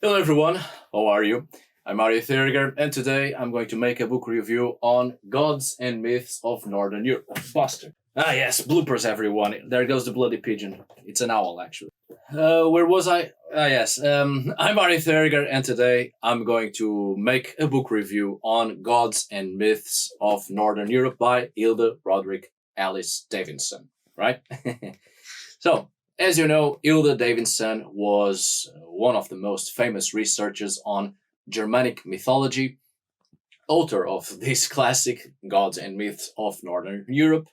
Hello everyone, how are you? I'm Mario Theriger, and today I'm going to make a book review on Gods and Myths of Northern Europe. Bastard. Ah yes, bloopers everyone. There goes the bloody pigeon. It's an owl actually. Where was I? Ah yes, I'm Mario Theriger, and today I'm going to make a book review on Gods and Myths of Northern Europe by Hilde Roderick Alice Davidson. Right? So, as you know, Hilde Davidson was one of the most famous researchers on Germanic mythology, author of this classic Gods and Myths of Northern Europe,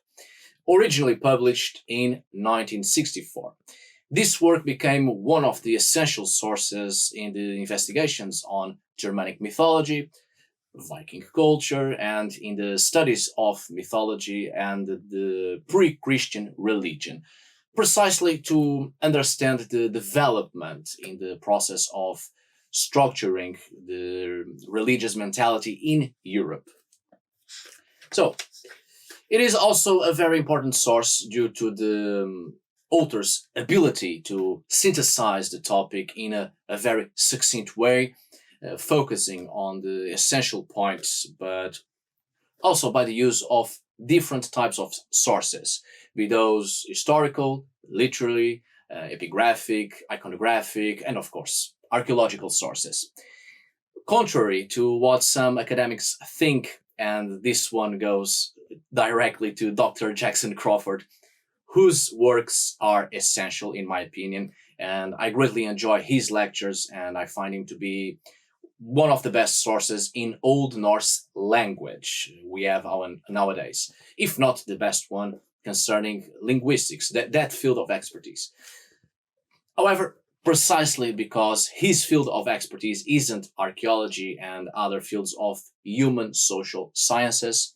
originally published in 1964. This work became one of the essential sources in the investigations on Germanic mythology, Viking culture, and in the studies of mythology and the pre Christian religion, precisely to understand the development in the process of structuring the religious mentality in Europe. So, it is also a very important source due to the author's ability to synthesize the topic in a very succinct way, focusing on the essential points, but also by the use of different types of sources, be those historical, literary, epigraphic, iconographic, and of course, archaeological sources. Contrary to what some academics think, and this one goes directly to Dr. Jackson Crawford, whose works are essential in my opinion, and I greatly enjoy his lectures, and I find him to be one of the best sources in Old Norse language we have nowadays, if not the best one concerning linguistics, that field of expertise. However, precisely because his field of expertise isn't archaeology and other fields of human social sciences,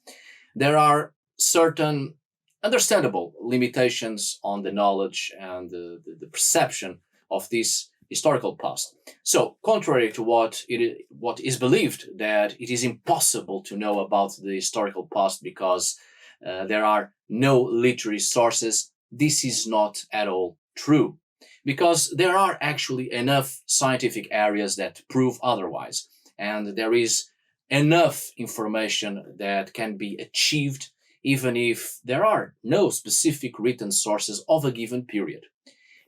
there are certain understandable limitations on the knowledge and the perception of this historical past. So, contrary to what is believed, that it is impossible to know about the historical past because there are no literary sources, this is not at all true. Because there are actually enough scientific areas that prove otherwise, and there is enough information that can be achieved even if there are no specific written sources of a given period.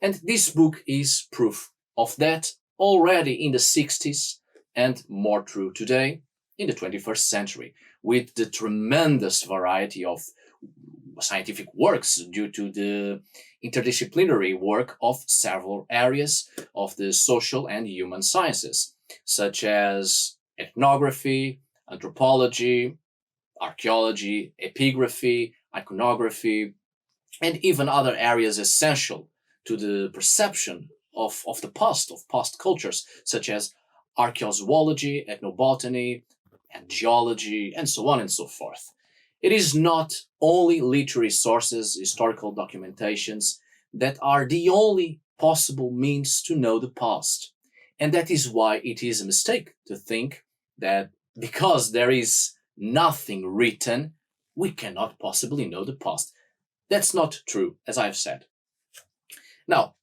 And this book is proof of that already in the 60s and more true today in the 21st century, with the tremendous variety of scientific works due to the interdisciplinary work of several areas of the social and human sciences, such as ethnography, anthropology, archaeology, epigraphy, iconography, and even other areas essential to the perception of the past, of past cultures, such as archaeozoology, ethnobotany, and geology, and so on and so forth. It is not only literary sources, historical documentations, that are the only possible means to know the past. And that is why it is a mistake to think that because there is nothing written, we cannot possibly know the past. That's not true, as I've said. Now,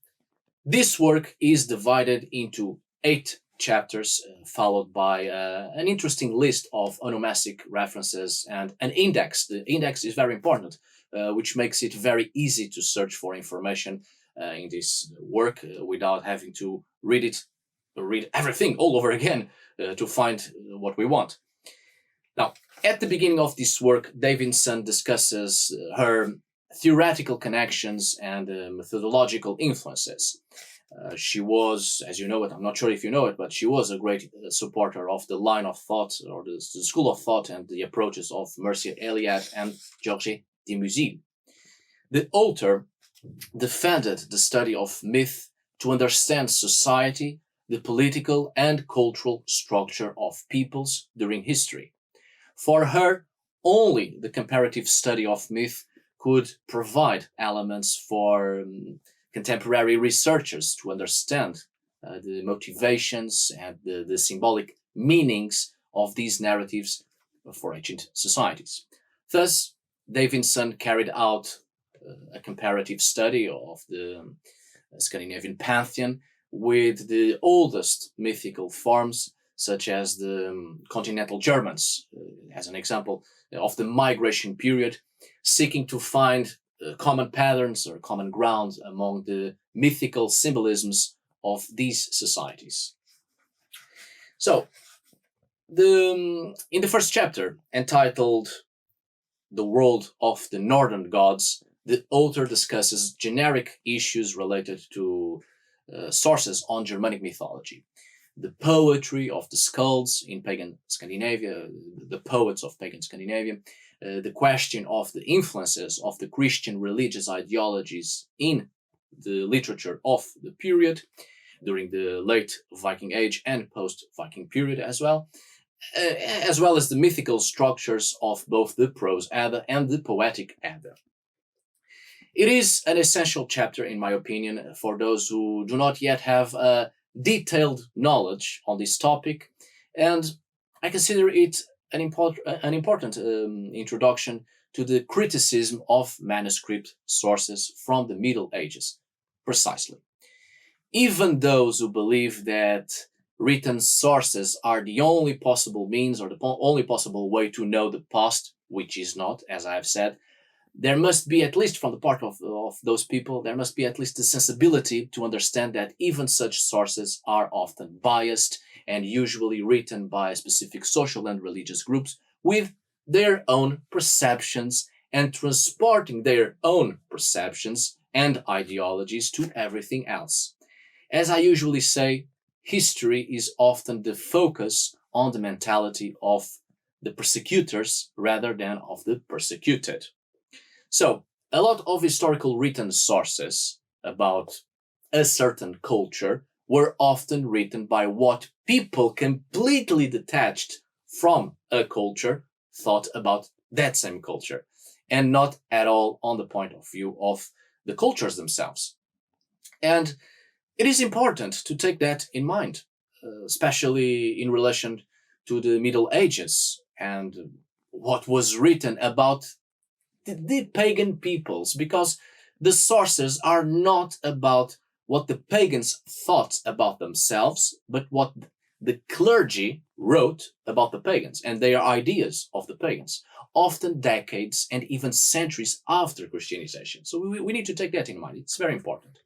this work is divided into 8 chapters, followed by an interesting list of onomasic references and an index. The index is very important, which makes it very easy to search for information in this work without having to read everything all over again to find what we want. Now, at the beginning of this work, Davidson discusses her theoretical connections and methodological influences. She was, as you know it, I'm not sure if you know it, but she was a great supporter of the line of thought or the school of thought and the approaches of Mircea Eliade and Georges de Musil. The author defended the study of myth to understand society, the political and cultural structure of peoples during history. For her, only the comparative study of myth could provide elements for contemporary researchers to understand the motivations and the symbolic meanings of these narratives for ancient societies. Thus, Davidson carried out a comparative study of the Scandinavian pantheon with the oldest mythical forms, such as the continental Germans, as an example of the migration period, seeking to find common patterns or common ground among the mythical symbolisms of these societies. So, in the first chapter, entitled The World of the Northern Gods, the author discusses generic issues related to sources on Germanic mythology. The poetry of the skalds in pagan Scandinavia, the poets of pagan Scandinavia, the question of the influences of the Christian religious ideologies in the literature of the period during the late Viking Age and post-Viking period as well as the mythical structures of both the prose Edda and the poetic Edda. It is an essential chapter, in my opinion, for those who do not yet have a detailed knowledge on this topic, and I consider it an important introduction to the criticism of manuscript sources from the Middle Ages, precisely. Even those who believe that written sources are the only possible means or the only possible way to know the past, which is not, as I have said, there must be, at least from the part of those people, there must be at least the sensibility to understand that even such sources are often biased and usually written by specific social and religious groups with their own perceptions and transporting their own perceptions and ideologies to everything else. As I usually say, history is often the focus on the mentality of the persecutors rather than of the persecuted. So, a lot of historical written sources about a certain culture were often written by what people completely detached from a culture thought about that same culture, and not at all on the point of view of the cultures themselves. And it is important to take that in mind, especially in relation to the Middle Ages and what was written about the pagan peoples, because the sources are not about what the pagans thought about themselves, but what the clergy wrote about the pagans and their ideas of the pagans, often decades and even centuries after Christianization. So we need to take that in mind. It's very important.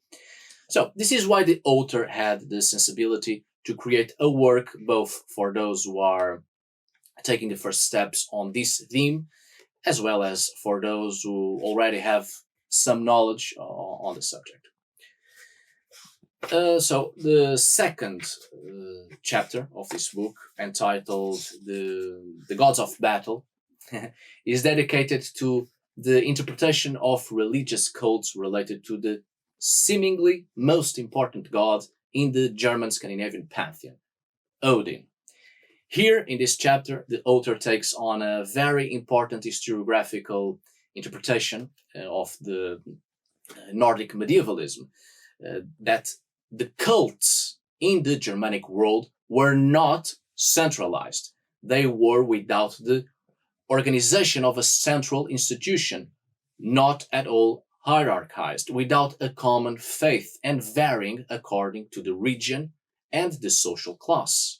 So this is why the author had the sensibility to create a work both for those who are taking the first steps on this theme, as well as for those who already have some knowledge on the subject. So the second chapter of this book, entitled the Gods of Battle, is dedicated to the interpretation of religious cults related to the seemingly most important god in the German Scandinavian pantheon, Odin. Here in this chapter, the author takes on a very important historiographical interpretation of the Nordic medievalism, that the cults in the Germanic world were not centralized. They were without the organization of a central institution, not at all hierarchized, without a common faith and varying according to the region and the social class.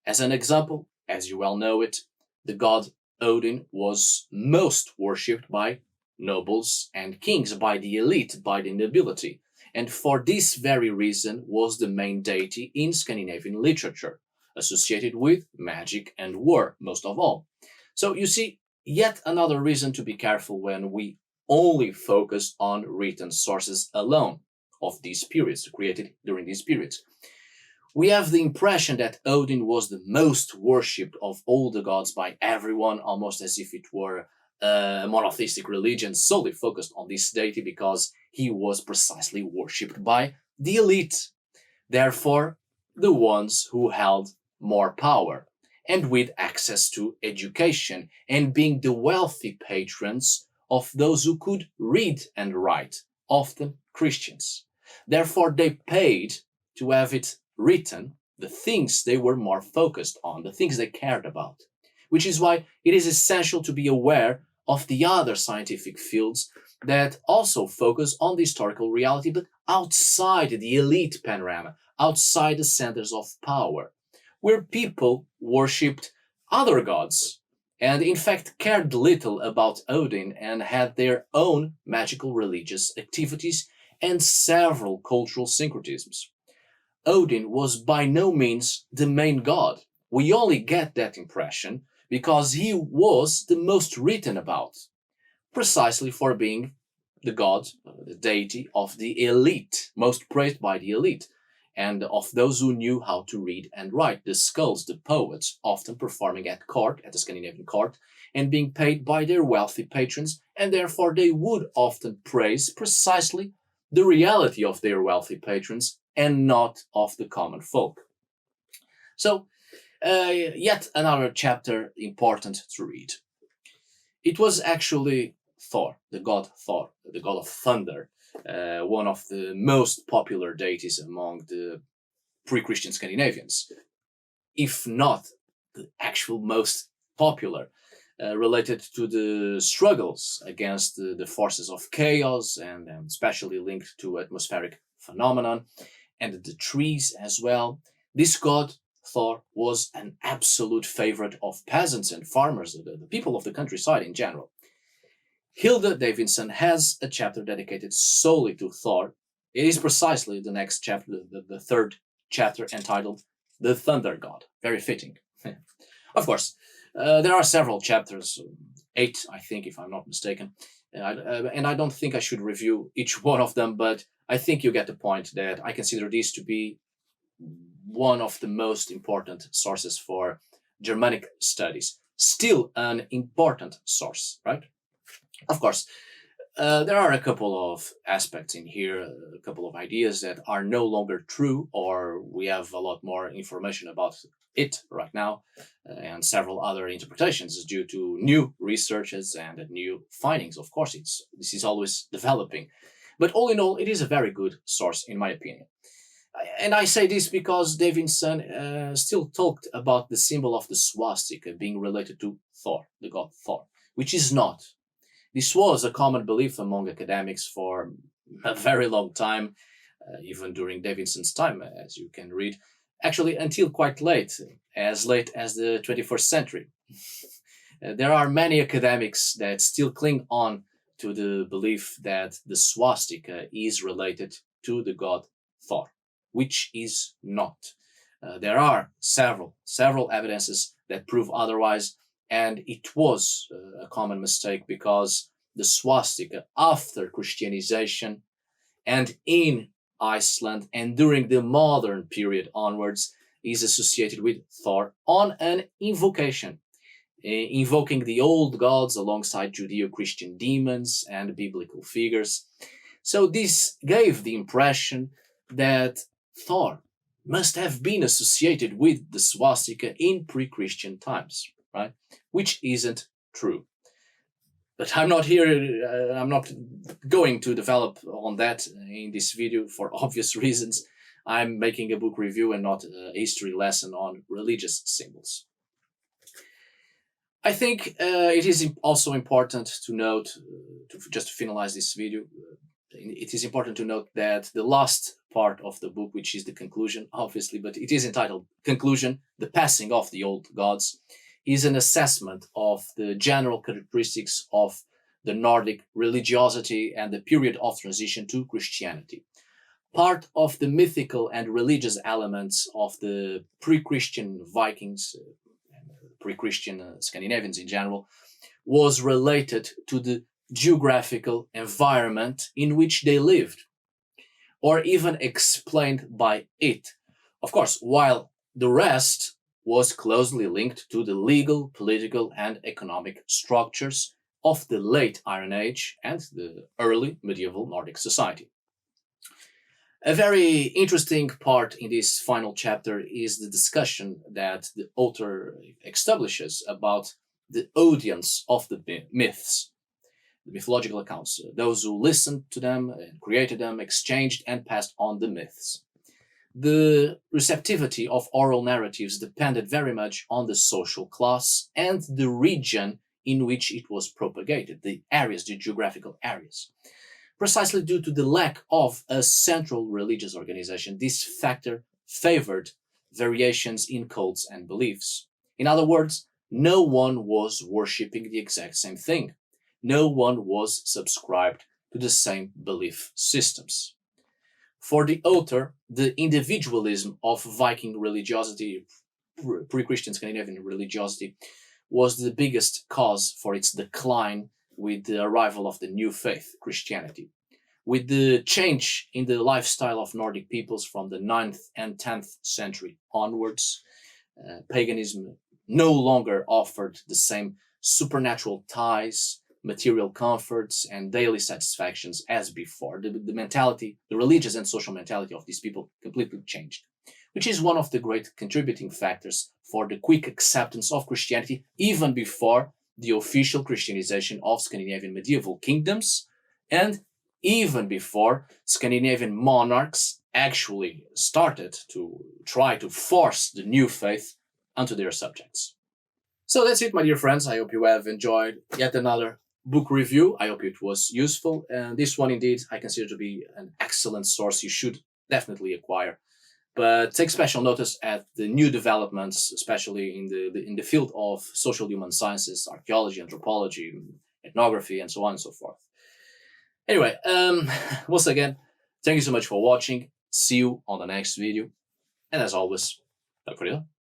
As an example, as you well know it, the god Odin was most worshipped by nobles and kings, by the elite, by the nobility, and for this very reason was the main deity in Scandinavian literature, associated with magic and war, most of all. So you see, yet another reason to be careful when we only focus on written sources alone of these periods, created during these periods. We have the impression that Odin was the most worshipped of all the gods by everyone, almost as if it were a monotheistic religion solely focused on this deity because he was precisely worshipped by the elite. Therefore, the ones who held more power and with access to education and being the wealthy patrons of those who could read and write, often Christians. Therefore, they paid to have it written the things they were more focused on, the things they cared about, which is why it is essential to be aware of the other scientific fields that also focus on the historical reality, but outside the elite panorama, outside the centers of power, where people worshipped other gods and in fact cared little about Odin and had their own magical religious activities and several cultural syncretisms. Odin was by no means the main god. We only get that impression because he was the most written about, precisely for being the god, the deity of the elite, most praised by the elite, and of those who knew how to read and write, the skulls, the poets, often performing at court, at the Scandinavian court, and being paid by their wealthy patrons, and therefore they would often praise precisely the reality of their wealthy patrons and not of the common folk. So, yet another chapter important to read. It was actually Thor, the god of thunder, one of the most popular deities among the pre-Christian Scandinavians, if not the actual most popular, related to the struggles against the forces of chaos and especially linked to atmospheric phenomenon and the trees as well. This god, Thor, was an absolute favorite of peasants and farmers, the people of the countryside in general. Hilda Davidson has a chapter dedicated solely to Thor. It is precisely the next chapter, the third chapter, entitled The Thunder God. Very fitting. Of course, there are several chapters, 8, I think, if I'm not mistaken. And I don't think I should review each one of them, but I think you get the point that I consider these to be one of the most important sources for Germanic studies. Still an important source, right? Of course, there are a couple of aspects in here, a couple of ideas that are no longer true, or we have a lot more information about it right now, and several other interpretations due to new researches and new findings. Of course, this is always developing. But all in all, it is a very good source, in my opinion. And I say this because Davidson still talked about the symbol of the swastika being related to Thor, the god Thor, which is not. This was a common belief among academics for a very long time, even during Davidson's time, as you can read, actually until quite late as the 21st century. There are many academics that still cling on to the belief that the swastika is related to the god Thor, which is not. There are several evidences that prove otherwise, and it was a common mistake because the swastika, after Christianization and in Iceland and during the modern period onwards, is associated with Thor on an invocation, invoking the old gods alongside Judeo-Christian demons and biblical figures. So this gave the impression that Thor must have been associated with the swastika in pre-Christian times, right? Which isn't true. But I'm not here, I'm not going to develop on that in this video for obvious reasons. I'm making a book review and not a history lesson on religious symbols. I think it is also important to note, just to finalize this video, it is important to note that the last part of the book, which is the conclusion, obviously, but it is entitled Conclusion, The Passing of the Old Gods, is an assessment of the general characteristics of the Nordic religiosity and the period of transition to Christianity. Part of the mythical and religious elements of the pre-Christian Vikings, pre-Christian Scandinavians in general, was related to the geographical environment in which they lived, or even explained by it. Of course, while the rest was closely linked to the legal, political, and economic structures of the late Iron Age and the early medieval Nordic society. A very interesting part in this final chapter is the discussion that the author establishes about the audience of the myths, the mythological accounts, those who listened to them and created them, exchanged and passed on the myths. The receptivity of oral narratives depended very much on the social class and the region in which it was propagated, the areas, the geographical areas. Precisely due to the lack of a central religious organization, this factor favored variations in cults and beliefs. In other words, no one was worshipping the exact same thing. No one was subscribed to the same belief systems. For the author, the individualism of Viking religiosity, pre-Christian Scandinavian religiosity, was the biggest cause for its decline with the arrival of the new faith, Christianity. With the change in the lifestyle of Nordic peoples from the 9th and 10th century onwards, paganism no longer offered the same supernatural ties, material comforts, and daily satisfactions as before. The mentality, the religious and social mentality of these people completely changed, which is one of the great contributing factors for the quick acceptance of Christianity even before the official Christianization of Scandinavian medieval kingdoms, and even before Scandinavian monarchs actually started to try to force the new faith onto their subjects. So that's it, my dear friends. I hope you have enjoyed yet another book review. I hope it was useful. And this one, indeed, I consider to be an excellent source you should definitely acquire. But take special notice at the new developments, especially in the field of social human sciences, archaeology, anthropology, ethnography, and so on and so forth. Anyway, once again, thank you so much for watching. See you on the next video. And as always, tack för idag.